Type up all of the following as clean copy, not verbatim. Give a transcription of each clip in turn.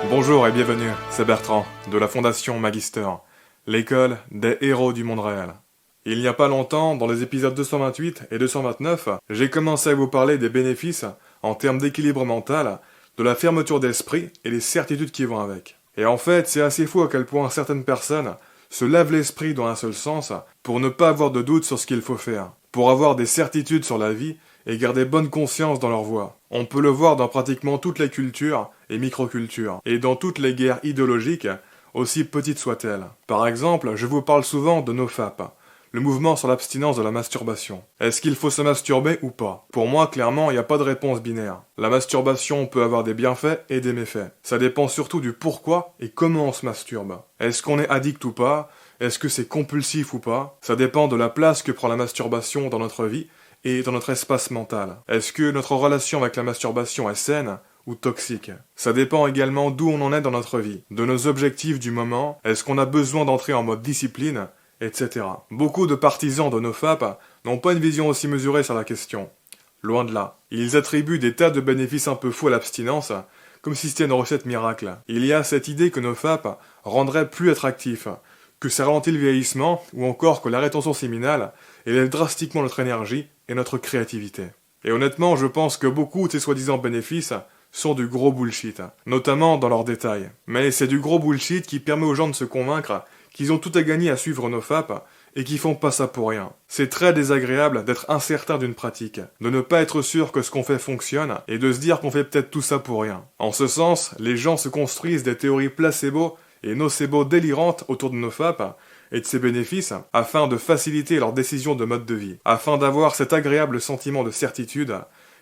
Bonjour et bienvenue, c'est Bertrand, de la Fondation Magister, l'école des héros du monde réel. Il n'y a pas longtemps, dans les épisodes 228 et 229, j'ai commencé à vous parler des bénéfices, en termes d'équilibre mental, de la fermeture d'esprit et les certitudes qui vont avec. Et en fait, c'est assez fou à quel point certaines personnes se lavent l'esprit dans un seul sens pour ne pas avoir de doute sur ce qu'il faut faire, pour avoir des certitudes sur la vie et garder bonne conscience dans leur voie. On peut le voir dans pratiquement toutes les cultures et microcultures, et dans toutes les guerres idéologiques, aussi petites soient-elles. Par exemple, je vous parle souvent de NoFap, le mouvement sur l'abstinence de la masturbation. Est-ce qu'il faut se masturber ou pas? Pour moi, clairement, il n'y a pas de réponse binaire. La masturbation peut avoir des bienfaits et des méfaits. Ça dépend surtout du pourquoi et comment on se masturbe. Est-ce qu'on est addict ou pas? Est-ce que c'est compulsif ou pas? Ça dépend de la place que prend la masturbation dans notre vie et dans notre espace mental. Est-ce que notre relation avec la masturbation est saine ou toxique? Ça dépend également d'où on en est dans notre vie, de nos objectifs du moment, est-ce qu'on a besoin d'entrer en mode discipline, etc. Beaucoup de partisans de NoFap n'ont pas une vision aussi mesurée sur la question. Loin de là. Ils attribuent des tas de bénéfices un peu fous à l'abstinence, comme si c'était une recette miracle. Il y a cette idée que NoFap rendrait plus attractif, que ça ralentit le vieillissement, ou encore que la rétention séminale élève drastiquement notre énergie et notre créativité. Et honnêtement, je pense que beaucoup de ces soi-disant bénéfices sont du gros bullshit, notamment dans leurs détails. Mais c'est du gros bullshit qui permet aux gens de se convaincre qu'ils ont tout à gagner à suivre NoFap et qu'ils font pas ça pour rien. C'est très désagréable d'être incertain d'une pratique, de ne pas être sûr que ce qu'on fait fonctionne et de se dire qu'on fait peut-être tout ça pour rien. En ce sens, les gens se construisent des théories placebo et nocebo délirantes autour de NoFap et de ses bénéfices afin de faciliter leur décision de mode de vie, afin d'avoir cet agréable sentiment de certitude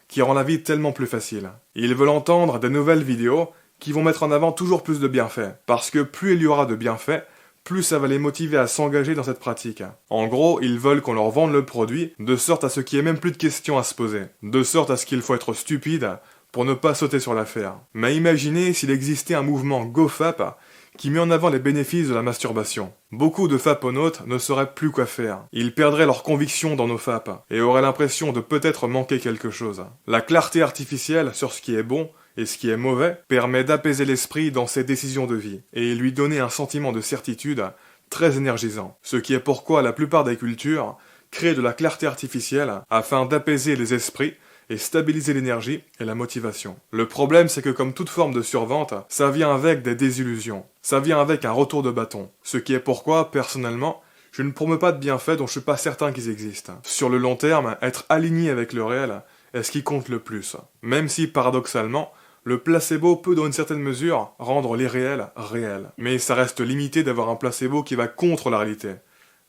qui rend la vie tellement plus facile. Ils veulent entendre des nouvelles vidéos qui vont mettre en avant toujours plus de bienfaits, parce que plus il y aura de bienfaits, plus ça va les motiver à s'engager dans cette pratique. En gros, ils veulent qu'on leur vende le produit, de sorte à ce qu'il n'y ait même plus de questions à se poser, de sorte à ce qu'il faut être stupide pour ne pas sauter sur l'affaire. Mais imaginez s'il existait un mouvement GoFap qui met en avant les bénéfices de la masturbation. Beaucoup de faponautes ne sauraient plus quoi faire. Ils perdraient leur conviction dans NoFap et auraient l'impression de peut-être manquer quelque chose. La clarté artificielle sur ce qui est bon et ce qui est mauvais permet d'apaiser l'esprit dans ses décisions de vie et lui donner un sentiment de certitude très énergisant. Ce qui est pourquoi la plupart des cultures créent de la clarté artificielle afin d'apaiser les esprits et stabiliser l'énergie et la motivation. Le problème, c'est que comme toute forme de survente, ça vient avec des désillusions. Ça vient avec un retour de bâton. Ce qui est pourquoi, personnellement, je ne promeux pas de bienfaits dont je suis pas certain qu'ils existent. Sur le long terme, être aligné avec le réel est ce qui compte le plus. Même si, paradoxalement, le placebo peut dans une certaine mesure rendre l'irréel réel. Mais ça reste limité d'avoir un placebo qui va contre la réalité.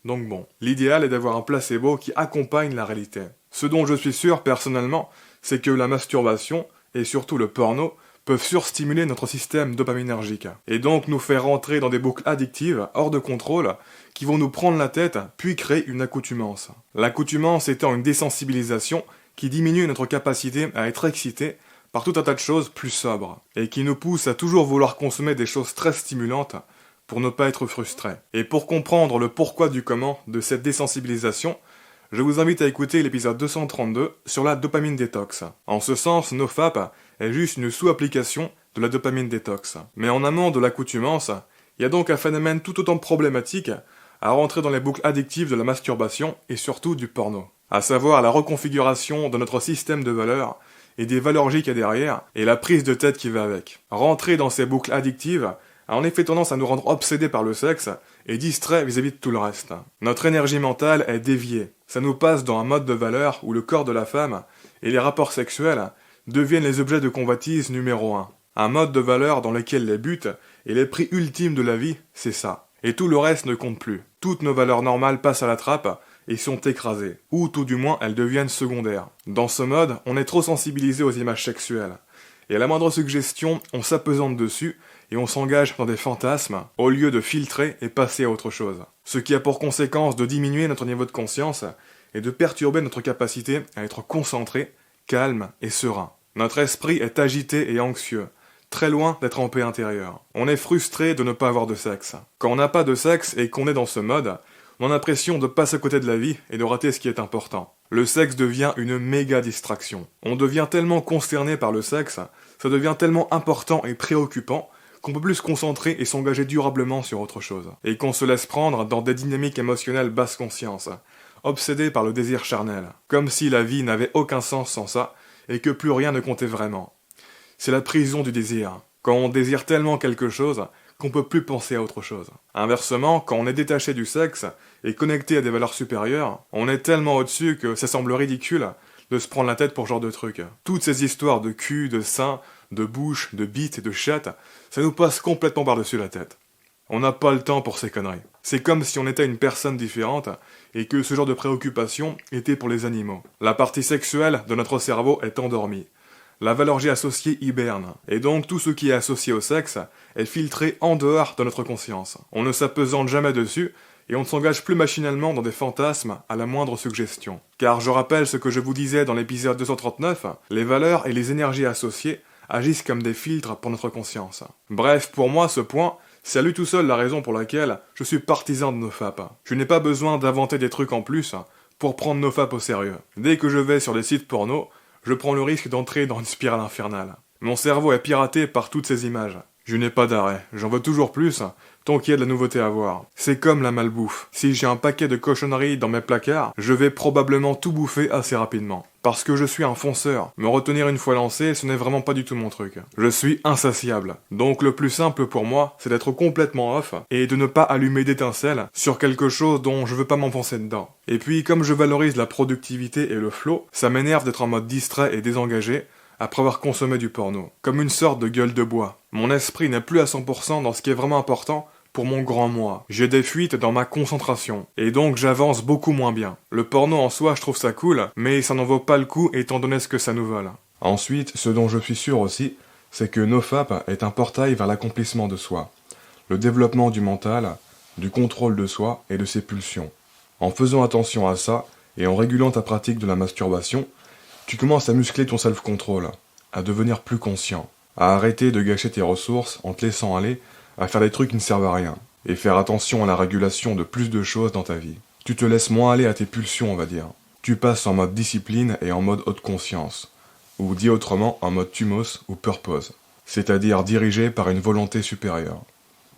Donc bon, l'idéal est d'avoir un placebo qui accompagne la réalité. Ce dont je suis sûr personnellement, c'est que la masturbation, et surtout le porno, peuvent surstimuler notre système dopaminergique, et donc nous faire rentrer dans des boucles addictives, hors de contrôle, qui vont nous prendre la tête, puis créer une accoutumance. L'accoutumance étant une désensibilisation qui diminue notre capacité à être excité par tout un tas de choses plus sobres, et qui nous pousse à toujours vouloir consommer des choses très stimulantes, pour ne pas être frustré. Et pour comprendre le pourquoi du comment de cette désensibilisation, je vous invite à écouter l'épisode 232 sur la dopamine détox. En ce sens, NoFap est juste une sous-application de la dopamine détox. Mais en amont de l'accoutumance, il y a donc un phénomène tout autant problématique à rentrer dans les boucles addictives de la masturbation et surtout du porno. À savoir la reconfiguration de notre système de valeurs et des valeurs qu'il y a derrière et la prise de tête qui va avec. Rentrer dans ces boucles addictives a en effet tendance à nous rendre obsédés par le sexe et distraits vis-à-vis de tout le reste. Notre énergie mentale est déviée. Ça nous passe dans un mode de valeur où le corps de la femme et les rapports sexuels deviennent les objets de convoitise numéro 1. Un mode de valeur dans lequel les buts et les prix ultimes de la vie, c'est ça. Et tout le reste ne compte plus. Toutes nos valeurs normales passent à la trappe et sont écrasées. Ou tout du moins, elles deviennent secondaires. Dans ce mode, on est trop sensibilisé aux images sexuelles. Et à la moindre suggestion, on s'apesante dessus et on s'engage dans des fantasmes au lieu de filtrer et passer à autre chose. Ce qui a pour conséquence de diminuer notre niveau de conscience et de perturber notre capacité à être concentré, calme et serein. Notre esprit est agité et anxieux, très loin d'être en paix intérieure. On est frustré de ne pas avoir de sexe. Quand on n'a pas de sexe et qu'on est dans ce mode, on a l'impression de passer à côté de la vie et de rater ce qui est important. Le sexe devient une méga distraction. On devient tellement consterné par le sexe, ça devient tellement important et préoccupant qu'on peut plus se concentrer et s'engager durablement sur autre chose, et qu'on se laisse prendre dans des dynamiques émotionnelles basse conscience, obsédés par le désir charnel, comme si la vie n'avait aucun sens sans ça, et que plus rien ne comptait vraiment. C'est la prison du désir, quand on désire tellement quelque chose qu'on peut plus penser à autre chose. Inversement, quand on est détaché du sexe et connecté à des valeurs supérieures, on est tellement au-dessus que ça semble ridicule de se prendre la tête pour ce genre de truc. Toutes ces histoires de cul, de sein, de bouche, de bite et de chatte, ça nous passe complètement par-dessus la tête. On n'a pas le temps pour ces conneries. C'est comme si on était une personne différente et que ce genre de préoccupation était pour les animaux. La partie sexuelle de notre cerveau est endormie. La valeur G associée hiberne, et donc tout ce qui est associé au sexe est filtré en dehors de notre conscience. On ne s'apesante jamais dessus, et on ne s'engage plus machinalement dans des fantasmes à la moindre suggestion. Car je rappelle ce que je vous disais dans l'épisode 239, les valeurs et les énergies associées agissent comme des filtres pour notre conscience. Bref, pour moi, ce point, c'est à lui tout seul la raison pour laquelle je suis partisan de NoFap. Je n'ai pas besoin d'inventer des trucs en plus pour prendre NoFap au sérieux. Dès que je vais sur des sites porno, je prends le risque d'entrer dans une spirale infernale. Mon cerveau est piraté par toutes ces images. Je n'ai pas d'arrêt, j'en veux toujours plus, tant qu'il y a de la nouveauté à voir. C'est comme la malbouffe. Si j'ai un paquet de cochonneries dans mes placards, je vais probablement tout bouffer assez rapidement. Parce que je suis un fonceur. Me retenir une fois lancé, ce n'est vraiment pas du tout mon truc. Je suis insatiable. Donc le plus simple pour moi, c'est d'être complètement off et de ne pas allumer d'étincelles sur quelque chose dont je veux pas m'enfoncer dedans. Et puis, comme je valorise la productivité et le flow, ça m'énerve d'être en mode distrait et désengagé après avoir consommé du porno. Comme une sorte de gueule de bois. Mon esprit n'est plus à 100% dans ce qui est vraiment important pour mon grand moi. J'ai des fuites dans ma concentration, et donc j'avance beaucoup moins bien. Le porno en soi, je trouve ça cool, mais ça n'en vaut pas le coup étant donné ce que ça nous vole. Ensuite, ce dont je suis sûr aussi, c'est que NoFap est un portail vers l'accomplissement de soi, le développement du mental, du contrôle de soi et de ses pulsions. En faisant attention à ça, et en régulant ta pratique de la masturbation, tu commences à muscler ton self-control, à devenir plus conscient, à arrêter de gâcher tes ressources en te laissant aller à faire des trucs qui ne servent à rien, et faire attention à la régulation de plus de choses dans ta vie. Tu te laisses moins aller à tes pulsions, on va dire. Tu passes en mode discipline et en mode haute conscience, ou dit autrement en mode thumos ou purpose, c'est-à-dire dirigé par une volonté supérieure.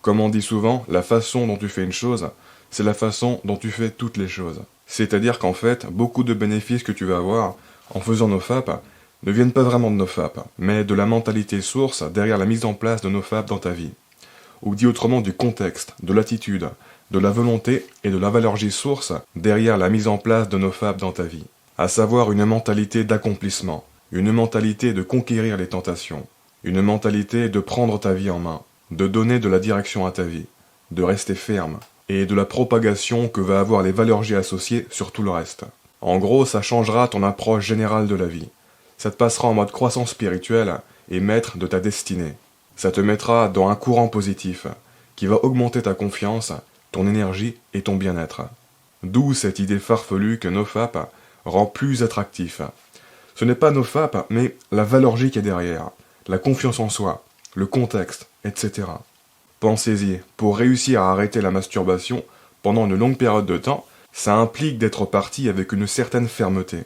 Comme on dit souvent, la façon dont tu fais une chose, c'est la façon dont tu fais toutes les choses. C'est-à-dire qu'en fait, beaucoup de bénéfices que tu vas avoir en faisant NoFap ne viennent pas vraiment de NoFap, mais de la mentalité source derrière la mise en place de NoFap dans ta vie. Ou dit autrement du contexte, de l'attitude, de la volonté et de la valeur J source derrière la mise en place de NoFap dans ta vie. À savoir une mentalité d'accomplissement, une mentalité de conquérir les tentations, une mentalité de prendre ta vie en main, de donner de la direction à ta vie, de rester ferme, et de la propagation que va avoir les valeurs J associées sur tout le reste. En gros, ça changera ton approche générale de la vie. Ça te passera en mode croissance spirituelle et maître de ta destinée. Ça te mettra dans un courant positif, qui va augmenter ta confiance, ton énergie et ton bien-être. D'où cette idée farfelue que NoFap rend plus attractif. Ce n'est pas NoFap, mais la valeur J qui est derrière, la confiance en soi, le contexte, etc. Pensez-y, pour réussir à arrêter la masturbation pendant une longue période de temps, ça implique d'être parti avec une certaine fermeté.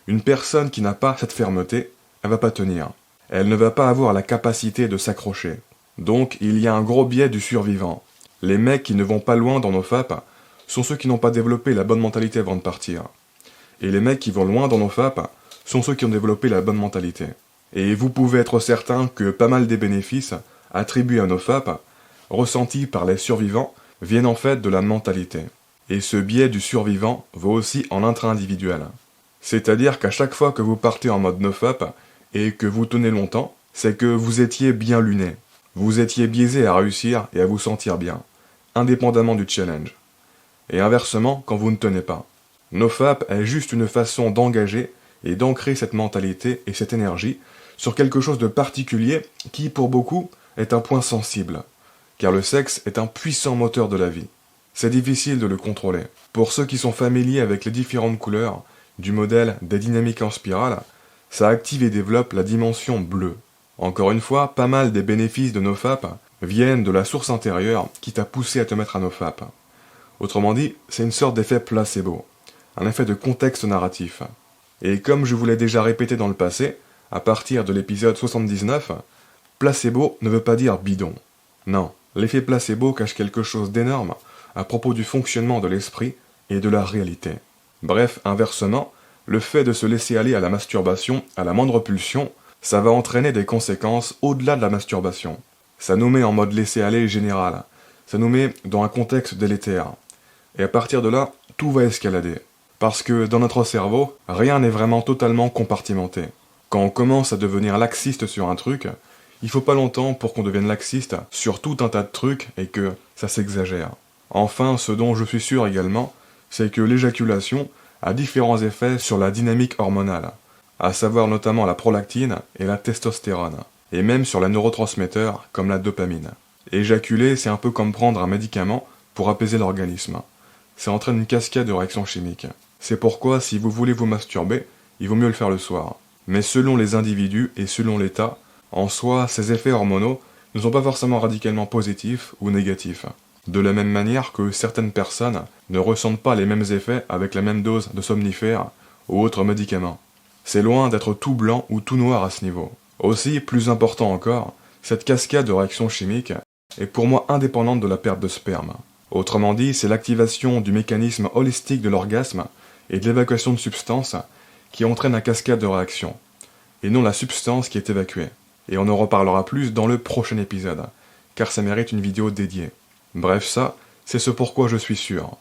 Une personne qui n'a pas cette fermeté, elle va pas tenir. Elle ne va pas avoir la capacité de s'accrocher. Donc, il y a un gros biais du survivant. Les mecs qui ne vont pas loin dans NoFap sont ceux qui n'ont pas développé la bonne mentalité avant de partir. Et les mecs qui vont loin dans NoFap sont ceux qui ont développé la bonne mentalité. Et vous pouvez être certain que pas mal des bénéfices attribués à NoFap, ressentis par les survivants, viennent en fait de la mentalité. Et ce biais du survivant vaut aussi en intra-individuel. C'est-à-dire qu'à chaque fois que vous partez en mode NoFap, et que vous tenez longtemps, c'est que vous étiez bien luné. Vous étiez biaisé à réussir et à vous sentir bien, indépendamment du challenge. Et inversement, quand vous ne tenez pas. NoFap est juste une façon d'engager et d'ancrer cette mentalité et cette énergie sur quelque chose de particulier qui, pour beaucoup, est un point sensible. Car le sexe est un puissant moteur de la vie. C'est difficile de le contrôler. Pour ceux qui sont familiers avec les différentes couleurs du modèle des dynamiques en spirale, ça active et développe la dimension bleue. Encore une fois, pas mal des bénéfices de NoFap viennent de la source intérieure qui t'a poussé à te mettre à NoFap. Autrement dit, c'est une sorte d'effet placebo, un effet de contexte narratif. Et comme je vous l'ai déjà répété dans le passé, à partir de l'épisode 79, Placebo ne veut pas dire bidon. Non, l'effet placebo cache quelque chose d'énorme à propos du fonctionnement de l'esprit et de la réalité. Bref, inversement, le fait de se laisser aller à la masturbation à la moindre pulsion, ça va entraîner des conséquences au-delà de la masturbation. Ça nous met en mode laisser-aller général. Ça nous met dans un contexte délétère. Et à partir de là, tout va escalader. Parce que dans notre cerveau, rien n'est vraiment totalement compartimenté. Quand on commence à devenir laxiste sur un truc, il faut pas longtemps pour qu'on devienne laxiste sur tout un tas de trucs et que ça s'exagère. Enfin, ce dont je suis sûr également, c'est que l'éjaculation a différents effets sur la dynamique hormonale, à savoir notamment la prolactine et la testostérone, et même sur les neurotransmetteurs comme la dopamine. Éjaculer, c'est un peu comme prendre un médicament pour apaiser l'organisme. Ça entraîne une cascade de réactions chimiques. C'est pourquoi, si vous voulez vous masturber, il vaut mieux le faire le soir. Mais selon les individus et selon l'état, en soi, ces effets hormonaux ne sont pas forcément radicalement positifs ou négatifs. De la même manière que certaines personnes ne ressentent pas les mêmes effets avec la même dose de somnifères ou autres médicaments. C'est loin d'être tout blanc ou tout noir à ce niveau. Aussi, plus important encore, cette cascade de réactions chimiques est pour moi indépendante de la perte de sperme. Autrement dit, c'est l'activation du mécanisme holistique de l'orgasme et de l'évacuation de substances qui entraîne la cascade de réactions, et non la substance qui est évacuée. Et on en reparlera plus dans le prochain épisode, car ça mérite une vidéo dédiée. Bref, ça, c'est ce pourquoi je suis sûr.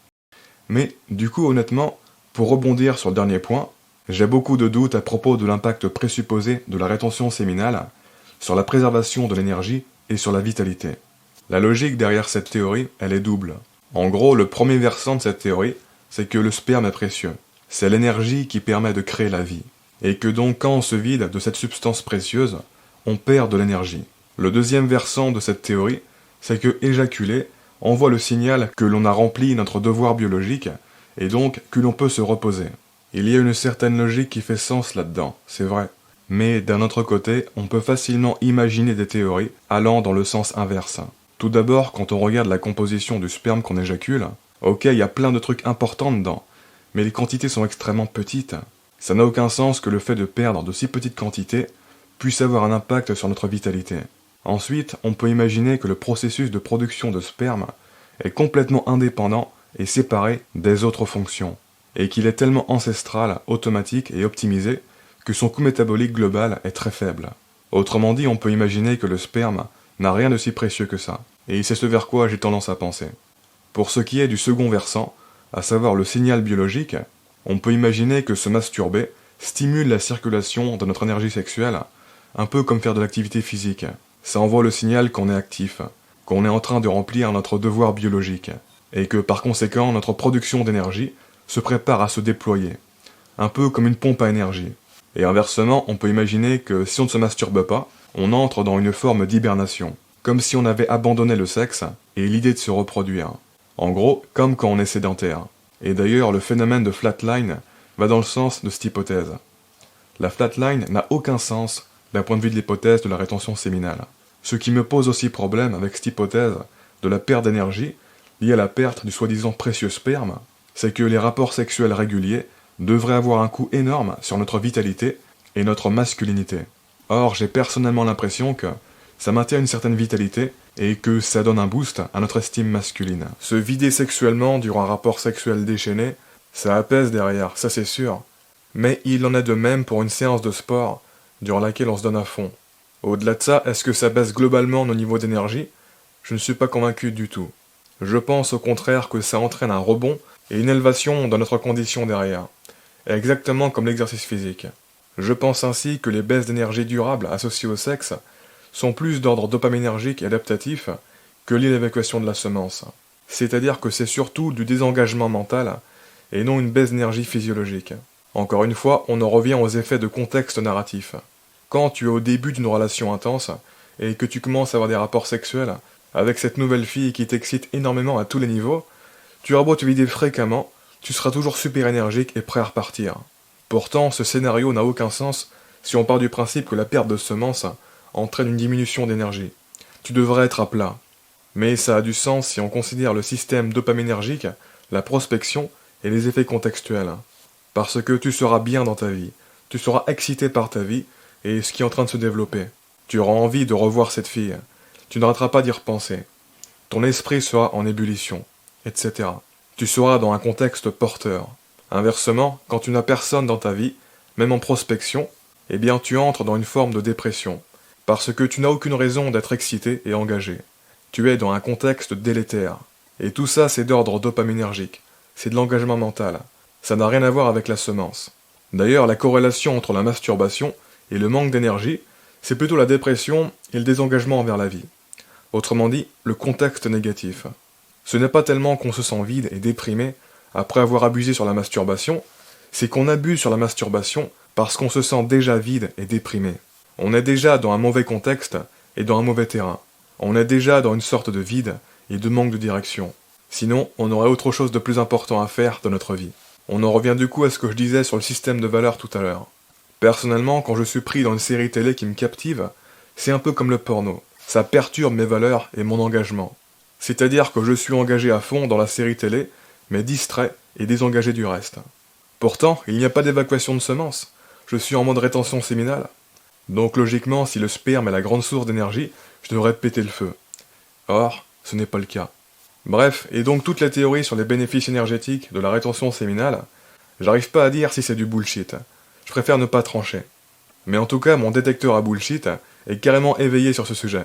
Mais, du coup, honnêtement, pour rebondir sur le dernier point, j'ai beaucoup de doutes à propos de l'impact présupposé de la rétention séminale sur la préservation de l'énergie et sur la vitalité. La logique derrière cette théorie, elle est double. En gros, le premier versant de cette théorie, c'est que le sperme est précieux. C'est l'énergie qui permet de créer la vie. Et que donc quand on se vide de cette substance précieuse, on perd de l'énergie. Le deuxième versant de cette théorie, c'est que éjaculer envoie le signal que l'on a rempli notre devoir biologique, et donc que l'on peut se reposer. Il y a une certaine logique qui fait sens là-dedans, c'est vrai. Mais d'un autre côté, on peut facilement imaginer des théories allant dans le sens inverse. Tout d'abord, quand on regarde la composition du sperme qu'on éjacule, ok, il y a plein de trucs importants dedans, mais les quantités sont extrêmement petites. Ça n'a aucun sens que le fait de perdre de si petites quantités puisse avoir un impact sur notre vitalité. Ensuite, on peut imaginer que le processus de production de sperme est complètement indépendant et séparé des autres fonctions, et qu'il est tellement ancestral, automatique et optimisé que son coût métabolique global est très faible. Autrement dit, on peut imaginer que le sperme n'a rien de si précieux que ça, et c'est ce vers quoi j'ai tendance à penser. Pour ce qui est du second versant, à savoir le signal biologique, on peut imaginer que se masturber stimule la circulation de notre énergie sexuelle, un peu comme faire de l'activité physique. Ça envoie le signal qu'on est actif, qu'on est en train de remplir notre devoir biologique, et que par conséquent notre production d'énergie se prépare à se déployer, un peu comme une pompe à énergie. Et inversement, on peut imaginer que si on ne se masturbe pas, on entre dans une forme d'hibernation, comme si on avait abandonné le sexe et l'idée de se reproduire. En gros, comme quand on est sédentaire. Et d'ailleurs, le phénomène de flatline va dans le sens de cette hypothèse. La flatline n'a aucun sens d'un point de vue de l'hypothèse de la rétention séminale. Ce qui me pose aussi problème avec cette hypothèse de la perte d'énergie liée à la perte du soi-disant précieux sperme, c'est que les rapports sexuels réguliers devraient avoir un coût énorme sur notre vitalité et notre masculinité. Or, j'ai personnellement l'impression que ça maintient une certaine vitalité et que ça donne un boost à notre estime masculine. Se vider sexuellement durant un rapport sexuel déchaîné, ça apaise derrière, ça c'est sûr. Mais il en est de même pour une séance de sport durant laquelle on se donne à fond. Au-delà de ça, est-ce que ça baisse globalement nos niveaux d'énergie ? Je ne suis pas convaincu du tout. Je pense au contraire que ça entraîne un rebond et une élévation dans notre condition derrière. Exactement comme l'exercice physique. Je pense ainsi que les baisses d'énergie durables associées au sexe sont plus d'ordre dopaminergique et adaptatif que liées à l'évacuation de la semence. C'est-à-dire que c'est surtout du désengagement mental et non une baisse d'énergie physiologique. Encore une fois, on en revient aux effets de contexte narratif. Quand tu es au début d'une relation intense et que tu commences à avoir des rapports sexuels avec cette nouvelle fille qui t'excite énormément à tous les niveaux, tu auras beau te vider fréquemment, tu seras toujours super énergique et prêt à repartir. Pourtant, ce scénario n'a aucun sens si on part du principe que la perte de semences entraîne une diminution d'énergie. Tu devrais être à plat. Mais ça a du sens si on considère le système dopaminergique, la prospection et les effets contextuels. Parce que tu seras bien dans ta vie, tu seras excité par ta vie et ce qui est en train de se développer. Tu auras envie de revoir cette fille. Tu n'arrêteras pas d'y repenser. Ton esprit sera en ébullition, etc. Tu seras dans un contexte porteur. Inversement, quand tu n'as personne dans ta vie, même en prospection, eh bien tu entres dans une forme de dépression, parce que tu n'as aucune raison d'être excité et engagé. Tu es dans un contexte délétère. Et tout ça, c'est d'ordre dopaminergique. C'est de l'engagement mental. Ça n'a rien à voir avec la semence. D'ailleurs, la corrélation entre la masturbation et le manque d'énergie, c'est plutôt la dépression et le désengagement envers la vie. Autrement dit, le contexte négatif. Ce n'est pas tellement qu'on se sent vide et déprimé après avoir abusé sur la masturbation, c'est qu'on abuse sur la masturbation parce qu'on se sent déjà vide et déprimé. On est déjà dans un mauvais contexte et dans un mauvais terrain. On est déjà dans une sorte de vide et de manque de direction. Sinon, on aurait autre chose de plus important à faire dans notre vie. On en revient du coup à ce que je disais sur le système de valeurs tout à l'heure. Personnellement, quand je suis pris dans une série télé qui me captive, c'est un peu comme le porno. Ça perturbe mes valeurs et mon engagement. C'est-à-dire que je suis engagé à fond dans la série télé, mais distrait et désengagé du reste. Pourtant, il n'y a pas d'évacuation de semences. Je suis en mode rétention séminale. Donc logiquement, si le sperme est la grande source d'énergie, je devrais péter le feu. Or, ce n'est pas le cas. Bref, et donc toute la théorie sur les bénéfices énergétiques de la rétention séminale, j'arrive pas à dire si c'est du bullshit. Je préfère ne pas trancher. Mais en tout cas, mon détecteur à bullshit est carrément éveillé sur ce sujet.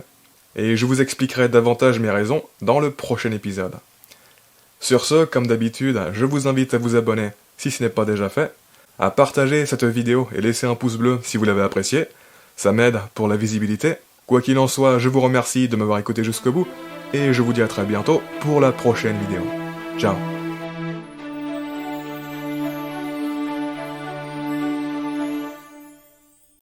Et je vous expliquerai davantage mes raisons dans le prochain épisode. Sur ce, comme d'habitude, je vous invite à vous abonner si ce n'est pas déjà fait, à partager cette vidéo et laisser un pouce bleu si vous l'avez apprécié, ça m'aide pour la visibilité. Quoi qu'il en soit, je vous remercie de m'avoir écouté jusqu'au bout, et je vous dis à très bientôt pour la prochaine vidéo. Ciao.